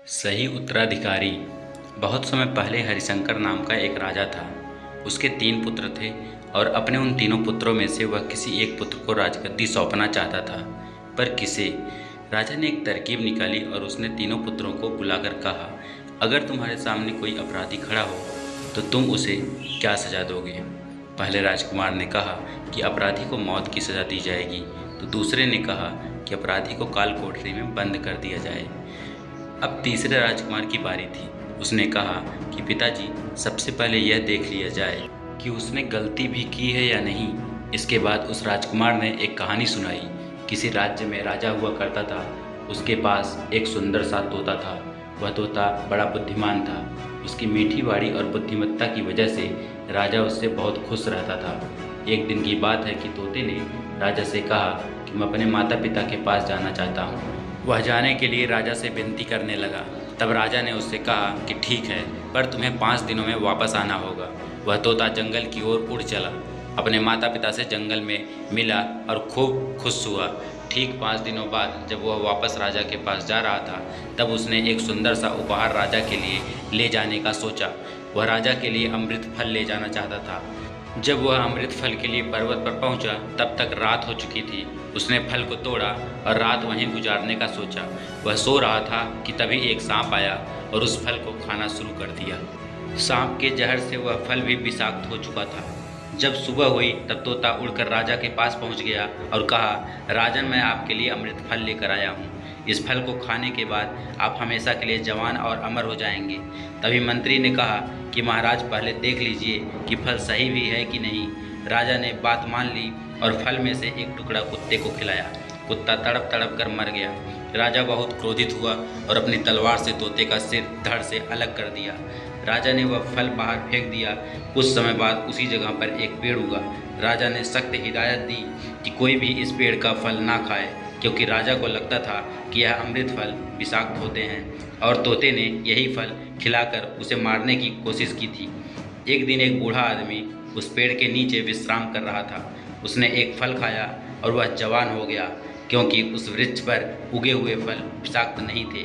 सही उत्तराधिकारी। बहुत समय पहले हरिशंकर नाम का एक राजा था। उसके 3 पुत्र थे और अपने उन तीनों पुत्रों में से वह किसी एक पुत्र को राजगद्दी सौंपना चाहता था। पर किसे? राजा ने एक तरकीब निकाली और उसने तीनों पुत्रों को बुलाकर कहा, अगर तुम्हारे सामने कोई अपराधी खड़ा हो तो तुम उसे क्या सज़ा दोगे? पहले राजकुमार ने कहा कि अपराधी को मौत की सज़ा दी जाएगी, तो दूसरे ने कहा कि अपराधी को काल कोठरी में बंद कर दिया जाए। अब तीसरे राजकुमार की बारी थी। उसने कहा कि पिताजी, सबसे पहले यह देख लिया जाए कि उसने गलती भी की है या नहीं। इसके बाद उस राजकुमार ने एक कहानी सुनाई। किसी राज्य में राजा हुआ करता था। उसके पास एक सुंदर सा तोता था। वह तोता बड़ा बुद्धिमान था। उसकी मीठी बाड़ी और बुद्धिमत्ता की वजह से राजा उससे बहुत खुश रहता था। एक दिन की बात है कि तोते ने राजा से कहा कि मैं अपने माता पिता के पास जाना चाहता हूँ। वह जाने के लिए राजा से विनती करने लगा। तब राजा ने उससे कहा कि ठीक है, पर तुम्हें 5 दिनों में वापस आना होगा। वह तोता जंगल की ओर उड़ चला। अपने माता पिता से जंगल में मिला और खूब खुश हुआ। ठीक 5 दिनों बाद जब वह वापस राजा के पास जा रहा था, तब उसने एक सुंदर सा उपहार राजा के लिए ले जाने का सोचा। वह राजा के लिए अमृत फल ले जाना चाहता था। जब वह अमृत फल के लिए पर्वत पर पहुंचा, तब तक रात हो चुकी थी। उसने फल को तोड़ा और रात वहीं गुजारने का सोचा। वह सो रहा था कि तभी एक सांप आया और उस फल को खाना शुरू कर दिया। सांप के जहर से वह फल भी विषाक्त हो चुका था। जब सुबह हुई तब तोता उड़कर राजा के पास पहुंच गया और कहा, राजन, मैं आपके लिए अमृत फल लेकर आया हूँ। इस फल को खाने के बाद आप हमेशा के लिए जवान और अमर हो जाएंगे। तभी मंत्री ने कहा कि महाराज, पहले देख लीजिए कि फल सही भी है कि नहीं। राजा ने बात मान ली और फल में से एक टुकड़ा कुत्ते को खिलाया। कुत्ता तड़प तड़प कर मर गया। राजा बहुत क्रोधित हुआ और अपनी तलवार से तोते का सिर धड़ से अलग कर दिया। राजा ने वह फल बाहर फेंक दिया। कुछ समय बाद उसी जगह पर एक पेड़ उगा। राजा ने सख्त हिदायत दी कि कोई भी इस पेड़ का फल ना खाए, क्योंकि राजा को लगता था कि यह अमृत फल विषाक्त होते हैं और तोते ने यही फल खिलाकर उसे मारने की कोशिश की थी। एक दिन एक बूढ़ा आदमी उस पेड़ के नीचे विश्राम कर रहा था। उसने एक फल खाया और वह जवान हो गया, क्योंकि उस वृक्ष पर उगे हुए फल विषाक्त नहीं थे।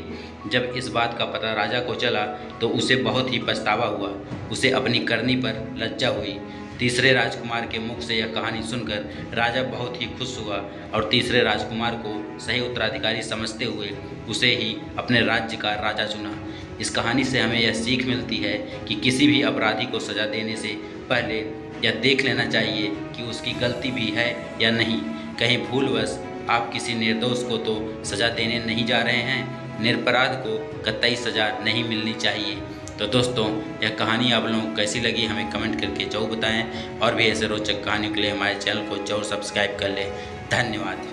जब इस बात का पता राजा को चला तो उसे बहुत ही पछतावा हुआ। उसे अपनी करनी पर लज्जा हुई। तीसरे राजकुमार के मुख से यह कहानी सुनकर राजा बहुत ही खुश हुआ और तीसरे राजकुमार को सही उत्तराधिकारी समझते हुए उसे ही अपने राज्य का राजा चुना। इस कहानी से हमें यह सीख मिलती है कि किसी भी अपराधी को सज़ा देने से पहले यह देख लेना चाहिए कि उसकी गलती भी है या नहीं। कहीं भूलवश आप किसी निर्दोष को तो सज़ा देने नहीं जा रहे हैं। निरपराध को कतई सज़ा नहीं मिलनी चाहिए। तो दोस्तों, यह कहानी आप लोगों को कैसी लगी हमें कमेंट करके ज़रूर बताएं और भी ऐसे रोचक कहानियों के लिए हमारे चैनल को ज़रूर सब्सक्राइब कर लें। धन्यवाद।